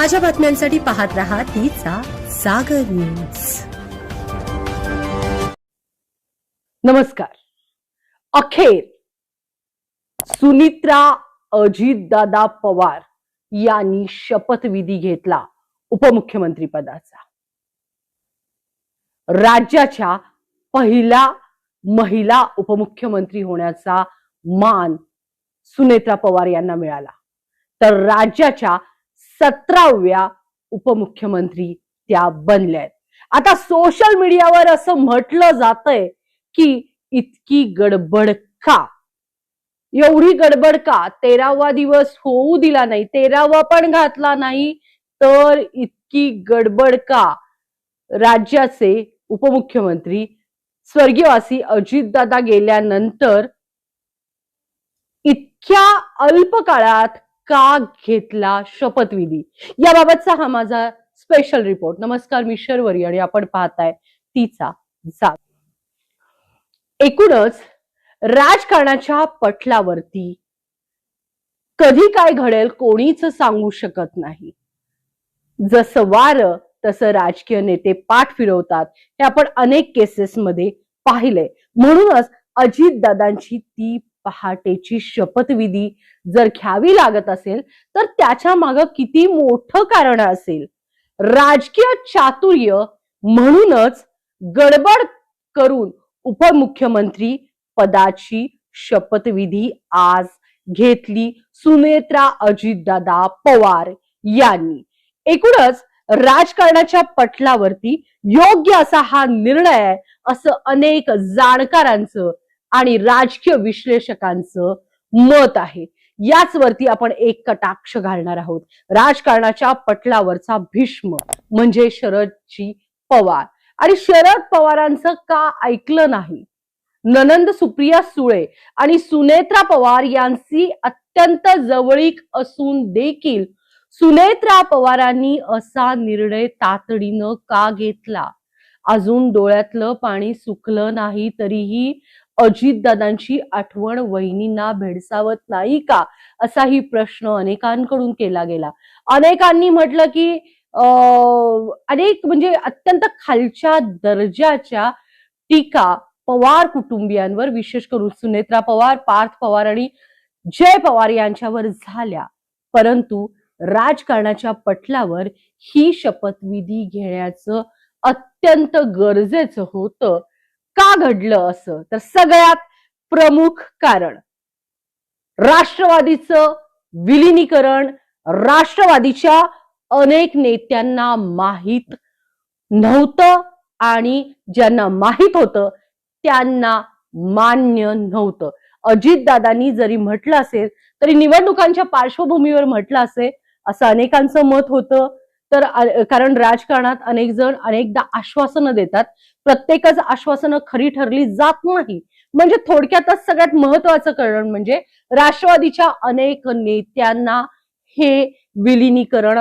ताज्या बातम्यांसाठी पाहत रहा तिचा सागर न्यूज। नमस्कार। अखेर सुनित्रा अजितदादा पवार यांनी शपथविधी घेतला उपमुख्यमंत्री पदाचा। राज्याच्या पहिला महिला उपमुख्यमंत्री होण्याचा मान सुनेत्रा पवार यांना मिळाला, तर राज्याच्या 17व्या उपमुख्यमंत्री त्या बनल्यात। आता सोशल मीडियावर असं म्हटलं जातंय की इतकी गडबड का, एवढी गडबड का, 13वा दिवस होऊ दिला नाही, 13वा पण घातला नाही, तर इतकी गडबड का। राज्याचे उपमुख्यमंत्री स्वर्गीयवासी अजितदादा गेल्यानंतर इतक्या अल्प काळात का घेतला शपथविधी, याबाबतचा हा माझा स्पेशल रिपोर्ट। नमस्कार, मी शर्वरी आणि आपण पाहताय तिचा जाग। एकूणच राजकारणाच्या पटलावरती कधी काय घडेल कोणीच सांगू शकत नाही। जसं वारं तसं राजकीय नेते पाठ फिरवतात, हे आपण अनेक केसेस मध्ये पाहिले। म्हणूनच अजितदादांची ती पहाटेची शपथविधी जर घ्यावी लागत असेल तर त्याच्या मागे किती मोठं कारण असेल। राजकीय चातुर्य म्हणूनच गडबड करून उपमुख्यमंत्री पदाची शपथविधी आज घेतली सुनेत्रा अजितदादा पवार यांनी। एकूणच राजकारणाच्या पटलावरती योग्य असा हा निर्णय आहे असं अनेक जाणकारांचं आणि राजकीय विश्लेषकांचं मत आहे। याच वरती आपण एक कटाक्ष घालणार आहोत। राजकारणाच्या पटलावरचा भीष्म म्हणजे शरदजी पवार, आणि शरद पवारांचं का ऐकलं नाही। ननंद सुप्रिया सुळे आणि सुनेत्रा पवार यांची अत्यंत जवळीक असून देखील सुनेत्रा पवारांनी असा निर्णय तातडीनं का घेतला। अजून डोळ्यातलं पाणी सुकलं नाही तरीही अजितदादांची आठवण वहिनींना भेडसावत नाही का, असाही प्रश्न अनेकांकडून केला गेला। अनेकांनी म्हटलं की अनेक म्हणजे अत्यंत खालच्या दर्जाच्या टीका पवार कुटुंबियांवर, विशेष करून सुनेत्रा पवार, पार्थ पवार आणि जय पवार यांच्यावर झाल्या। परंतु राजकारणाच्या पटलावर ही शपथविधी घेण्याचं अत्यंत गरजेचं होतं। का घडलं असं, तर सगळ्यात प्रमुख कारण राष्ट्रवादीचं विलीनीकरण राष्ट्रवादीच्या अनेक नेत्यांना माहित नव्हतं आणि ज्यांना माहित होतं त्यांना मान्य नव्हतं। अजितदादांनी जरी म्हटलं असेल तरी निवडणुकांच्या पार्श्वभूमीवर म्हटलं असेल असं अनेकांचं मत होतं। तर कारण राजकारणात अनेक जण अनेकदा आश्वासनं देतात, प्रत्येकच आश्वासनं खरी ठरली जात नाही। म्हणजे थोडक्यातच सगळ्यात महत्वाचं कारण म्हणजे राष्ट्रवादीच्या अनेक नेत्यांना हे विलीनीकरण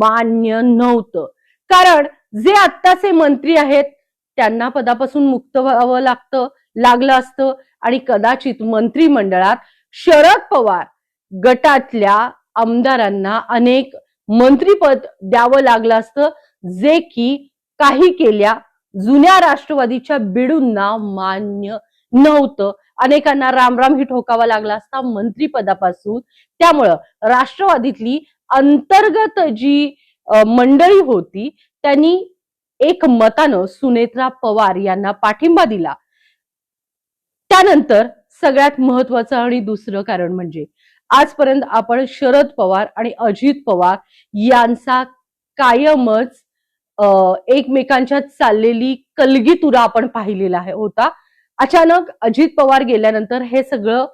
मान्य नव्हतं। कारण जे आत्ताचे मंत्री आहेत त्यांना पदापासून मुक्त व्हावं लागलं असतं आणि कदाचित मंत्रिमंडळात शरद पवार गटातल्या आमदारांना अनेक मंत्रीपद द्यावं लागलं असतं, जे की काही केल्या जुन्या राष्ट्रवादीच्या बिडूंना मान्य नव्हतं। अनेकांना रामराम ही ठोकावा लागला असता मंत्रीपदापासून। त्यामुळं राष्ट्रवादीतली अंतर्गत जी मंडळी होती त्यांनी एक मतानं सुनेत्रा पवार यांना पाठिंबा दिला। त्यानंतर सगळ्यात महत्वाचं आणि दुसरं कारण म्हणजे आजपर्यंत आपण शरद पवार आणि अजित पवार यांचा कायमच एकमेकांच्यात चाललेली कलगीतुरा आपण पाहिलेला होता। अचानक अजित पवार गेल्यानंतर हे सगळं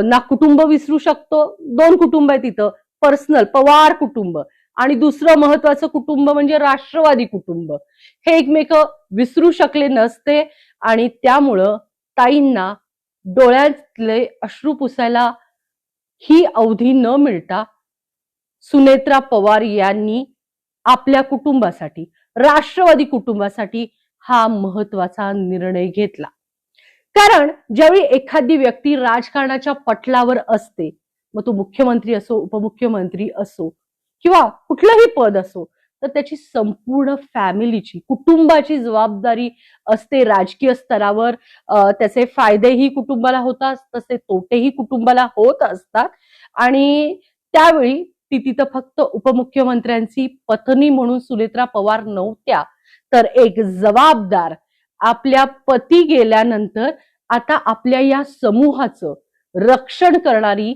ना कुटुंब विसरू शकतो, 2 कुटुंब आहेत तिथं, पर्सनल पवार कुटुंब आणि दुसरं महत्वाचं कुटुंब म्हणजे राष्ट्रवादी कुटुंब, हे एकमेक विसरू शकले नसते। आणि त्यामुळं ताईंना डोळ्यातले अश्रू पुसायला ही अवधी न मिळता सुनेत्रा पवार यांनी आपल्या कुटुंबासाठी, राष्ट्रवादी कुटुंबासाठी हा महत्वाचा निर्णय घेतला। कारण ज्यावेळी एखादी व्यक्ती राजकारणाच्या पटलावर असते, मग तो मुख्यमंत्री असो उपमुख्यमंत्री असो, किंवा कुठलंही पद असो, तर त्याची संपूर्ण फॅमिलीची, कुटुंबाची जबाबदारी असते राजकीय स्तरावर. त्याचे फायदेही कुटुंबाला होतात, तसे तोटेही कुटुंबाला होत असतात. आणि त्यावेळी ती तिथं फक्त उपमुख्यमंत्र्यांची पत्नी म्हणून सुनेत्रा पवार नव्हत्या, तर एक जबाबदार, आपल्या पती गेल्यानंतर आता आपल्या या समूहाचं रक्षण करणारी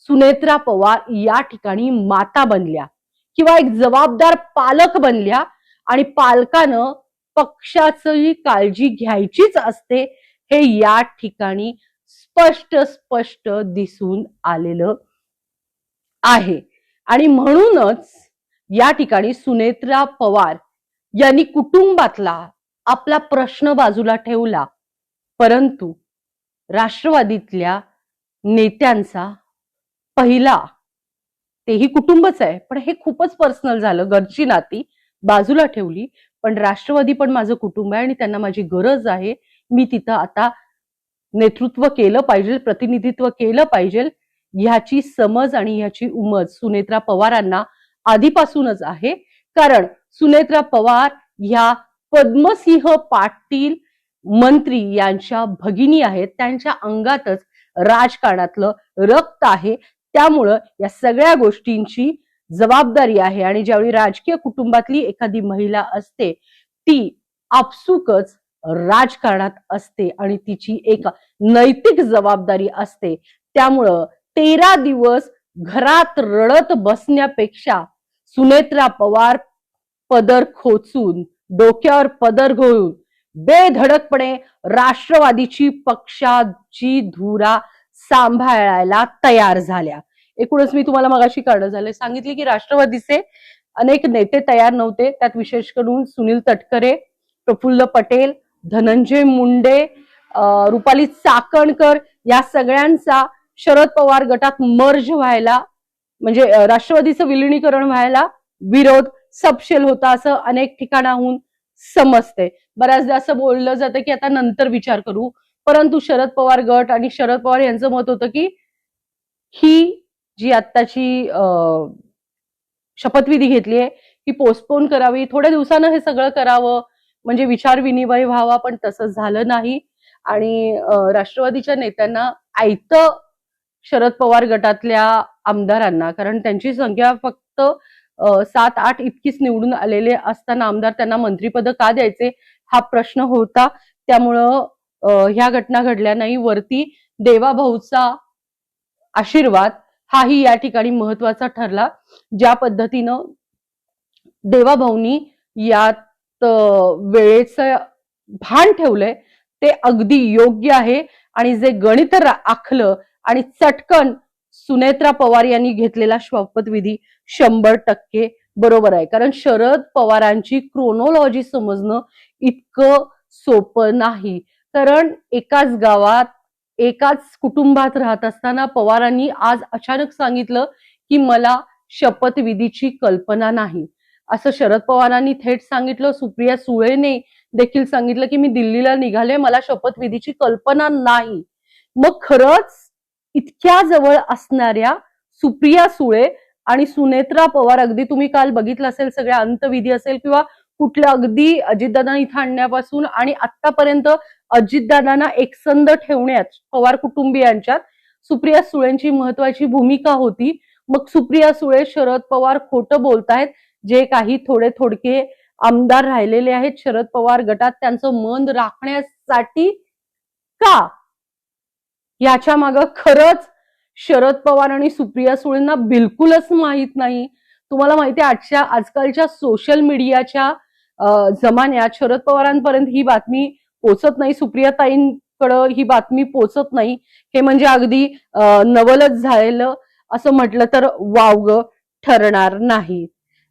सुनेत्रा पवार या ठिकाणी माता बनल्या, किंवा एक जबाबदार पालक बनल्या. आणि पालकानं पक्षाची काळजी घ्यायचीच असते, हे या ठिकाणी स्पष्ट स्पष्ट दिसून आलेलं आहे. आणि म्हणूनच या ठिकाणी सुनेत्रा पवार यांनी कुटुंबातला आपला प्रश्न बाजूला ठेवला, परंतु राष्ट्रवादीतल्या नेत्यांचा पहिला, तेही कुटुंबच आहे पण हे खूपच पर्सनल झालं, घरची नाती बाजूला ठेवली, पण राष्ट्रवादी पण माझं कुटुंब आहे आणि त्यांना माझी गरज आहे, मी तिथं आता नेतृत्व केलं पाहिजे, प्रतिनिधित्व केलं पाहिजे, ह्याची समज आणि ह्याची उमज सुनेत्रा पवारांना आधीपासूनच आहे. कारण सुनेत्रा पवार ह्या पद्मसिंह पाटील मंत्री यांच्या भगिनी आहेत, त्यांच्या अंगातच राजकारणातलं रक्त आहे. त्यामुळं या सगळ्या गोष्टींची जबाबदारी आहे. आणि ज्यावेळी राजकीय कुटुंबातली एखादी महिला असते, ती आपसुकच राजकारणात असते आणि तिची एक नैतिक जबाबदारी असते. त्यामुळं 13 दिवस घरात रडत बसण्यापेक्षा सुनेत्रा पवार पदर खोचून, डोक्यावर पदर घोळून बेधडकपणे राष्ट्रवादीची पक्षाची धुरा सांभाळायला तयार झाल्या. एकूणच मी तुम्हाला मगाशी कारणं सांगितली की राष्ट्रवादीचे अनेक नेते तयार नव्हते, त्यात विशेष करून सुनील तटकरे, प्रफुल्ल पटेल, धनंजय मुंडे, रुपाली चाकणकर या सगळ्यांचा शरद पवार गटात मर्ज व्हायला, म्हणजे राष्ट्रवादीचं विलिनीकरण व्हायला विरोध सपशेल होता, असं अनेक ठिकाणाहून समजते. बऱ्याचदा असं बोललं जातं की आता नंतर विचार करू, परंतु शरद पवार गट आणि शरद पवार यांचं मत होतं की ही जी आत्ताची शपथविधी घेतलीये ही पोस्टपोन करावी, थोड्या दिवसानं हे सगळं करावं, म्हणजे विचार विनिमय व्हावा, पण तसं झालं नाही. आणि राष्ट्रवादीच्या नेत्यांना आयत शरद पवार गटातल्या आमदारांना, कारण त्यांची संख्या फक्त 7-8 इतकीच निवडून आलेले असताना आमदार त्यांना मंत्रिपद का द्यायचे हा प्रश्न होता. त्यामुळं ह्या घटना घडल्या नाही. वरती देवाभाऊचा आशीर्वाद हाही या ठिकाणी महत्वाचा ठरला. ज्या पद्धतीनं देवाभाऊनी यात वेळेचं भान ठेवलंय ते अगदी योग्य आहे. आणि जे गणित आखलं आणि चटकन सुनेत्रा पवार यांनी घेतलेला शपथविधी 100% बरोबर आहे. कारण शरद पवारांची क्रोनोलॉजी समजणं इतकं सोपं नाही. कारण एकाच गावात एकाच कुटुंबात राहत असताना पवारांनी आज अचानक सांगितलं की मला शपथविधीची कल्पना नाही, असं शरद पवारांनी थेट सांगितलं. सुप्रिया सुळेने देखील सांगितलं की मी दिल्लीला निघाले, मला शपथविधीची कल्पना नाही. मग खरंच इतक्या जवळ असणाऱ्या सुप्रिया सुळे आणि सुनेत्रा पवार, अगदी तुम्ही काल बघितलं असेल सगळ्या अंतविधी असेल किंवा कुठलं अगदी अजितदादा इथं आणण्यापासून आणि आतापर्यंत अजितदादांना एकसंध ठेवण्यात पवार कुटुंबियांच्यात सुप्रिया सुळेंची महत्वाची भूमिका होती. मग सुप्रिया सुळे शरद पवार खोटं बोलतायत, जे काही थोडके आमदार राहिलेले आहेत शरद पवार गटात त्यांचं मन राखण्यासाठी का, याच्या मागं खरंच शरद पवार आणि सुप्रिया सुळेंना बिलकुलच माहित नाही. तुम्हाला माहिती आहे आजकालच्या सोशल मीडियाच्या जमान्यात शरद पवारांपर्यंत ही बातमी पोचत नाही, सुप्रियाताईंकडं ही बातमी पोचत नाही, हे म्हणजे अगदी नवलच झालेलं असं म्हटलं तर वावगं ठरणार नाही.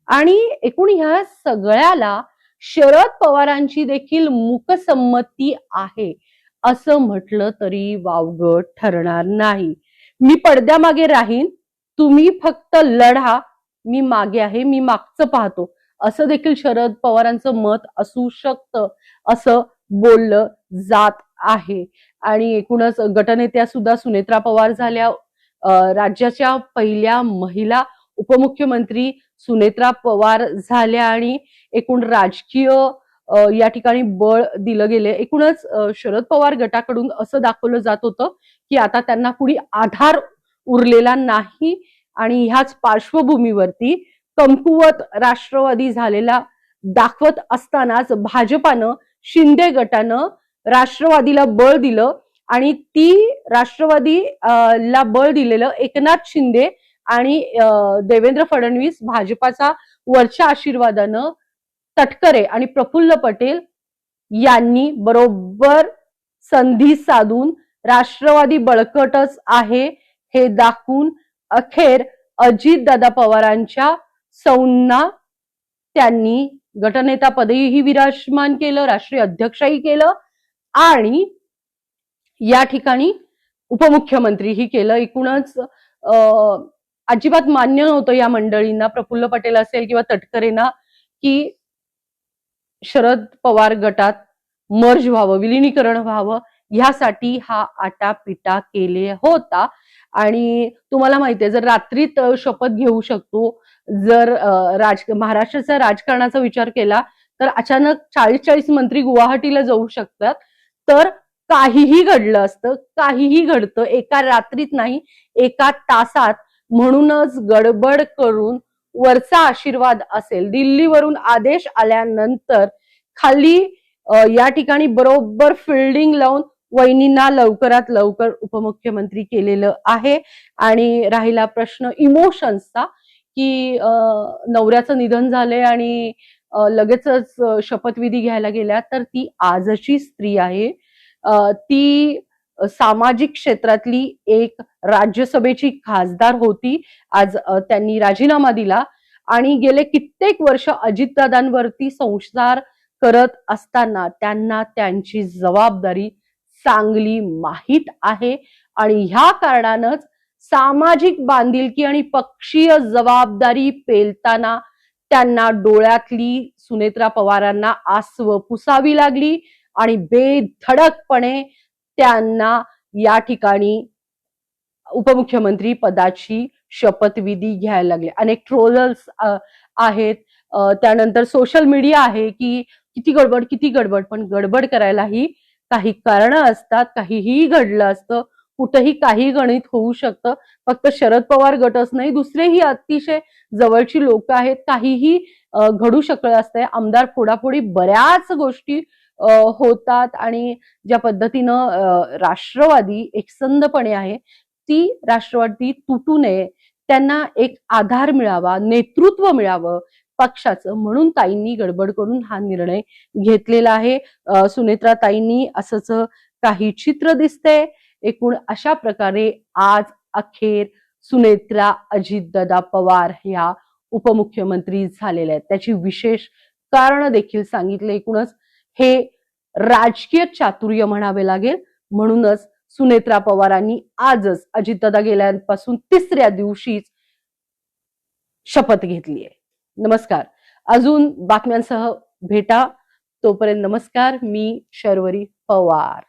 आणि एकूण ह्या सगळ्याला शरद पवारांची देखील मूकसंमती आहे असं म्हटलं तरी वावगं ठरणार नाही. मी पडद्यामागे राहीन, तुम्ही फक्त लढा, मी मागे आहे, मी मागचं पाहतो, असं देखील शरद पवारांचं मत असू शकतं असं बोललं जात आहे. आणि एकूणच गटनेत्या सुद्धा सुनेत्रा पवार झाल्या, राज्याच्या पहिल्या महिला उपमुख्यमंत्री सुनेत्रा पवार झाल्या आणि एकूण राजकीय या ठिकाणी बळ दिलं गेले. एकूणच शरद पवार गटाकडून असं दाखवलं जात होतं की आता त्यांना कुणी आधार उरलेला नाही आणि ह्याच पार्श्वभूमीवरती कमकुवत राष्ट्रवादी झालेला दाखवत असतानाच भाजपानं शिंदे गटानं राष्ट्रवादीला बळ दिलं आणि ती राष्ट्रवादी ला बळ दिलेलं एकनाथ शिंदे आणि देवेंद्र फडणवीस भाजपाचा वरच्या आशीर्वादानं तटकरे आणि प्रफुल्ल पटेल यांनी बरोबर संधी साधून राष्ट्रवादी बळकटच आहे हे दाखवून अखेर अजितदादा पवारांच्या सौंना त्यांनी गटनेता पदही विराजमान केलं, राष्ट्रीय अध्यक्षही केलं आणि या ठिकाणी उपमुख्यमंत्रीही केलं. एकूणच अजिबात मान्य नव्हतं या मंडळींना, प्रफुल्ल पटेल असेल किंवा तटकरेंना, की शरद पवार गटात मर्ज व्हावं, विलिनीकरण व्हावं. ह्यासाठी हा आटापिटा केले होता. आणि तुम्हाला माहितीये, जर रात्रीत शपथ घेऊ शकतो, जर महाराष्ट्राच्या राजकारणाचा विचार केला तर अचानक 40 मंत्री गुवाहाटीला जाऊ शकतात. तर काहीही घडलं असतं, काहीही घडतं एका रात्रीत नाही, एका तासात. म्हणूनच गडबड करून वरचा आशीर्वाद असेल, दिल्लीवरून आदेश आल्यानंतर खाली या ठिकाणी बरोबर फिल्डिंग लावून वहिनींना लवकरात लवकर उपमुख्यमंत्री केलेलं आहे. आणि राहिला प्रश्न इमोशन्सचा, की नवऱ्याचं निधन झालंय आणि लगेचच शपथविधी घ्यायला गेल्या, तर ती आजची स्त्री आहे. ती सामाजिक क्षेत्रातली एक राज्यसभेची खासदार होती. आज त्यांनी राजीनामा दिला आणि गेले कित्येक वर्ष अजितदादांवरती संसार करत असताना त्यांना त्यांची जबाबदारी चांगली माहीत आहे आणि ह्या कारणानंच सामाजिक बांधिलकी आणि पक्षीय जबाबदारी पेलताना त्यांना डोळ्यातली सुनेत्रा पवारांना आसव पुसावी लागली आणि बेधडकपणे त्यांना या ठिकाणी उपमुख्यमंत्री पदाची शपथविधी घ्यायला लागले. अनेक ट्रोलर्स आहेत, त्यानंतर सोशल मीडिया आहे की किती गडबड. पण गडबड करायलाही काही कारणं असतात. काहीही घडलं असतं, कुठेही काही गणित होऊ शकतं. फक्त शरद पवार गटच नाही, दुसरेही अतिशय जवळची लोक आहेत, काहीही घडू शकलं असतंय. आमदार फोडाफोडी बऱ्याच गोष्टी होतात आणि ज्या पद्धतीनं राष्ट्रवादी एकसंधपणे आहे, ती राष्ट्रवादी तुटू नये, त्यांना एक आधार मिळावा, नेतृत्व मिळावं पक्षाचं, म्हणून ताईंनी गडबड करून हा निर्णय घेतलेला आहे. सुनेत्रा ताईंनी असंच काही चित्र दिसतंय. एकूण अशा प्रकारे आज अखेर सुनेत्रा अजितदादा पवार ह्या उपमुख्यमंत्री झालेल्या आहेत. त्याची विशेष कारण देखील सांगितले. एकूणच हे राजकीय चातुर्य म्हणावे लागेल. म्हणूनच सुनेत्रा पवारांनी आजच अजितदादा गेल्यापासून तिसऱ्या दिवशीच शपथ घेतली आहे. नमस्कार. अजून बातम्यांसह भेटा. तोपर्यंत नमस्कार. मी शर्वरी पवार.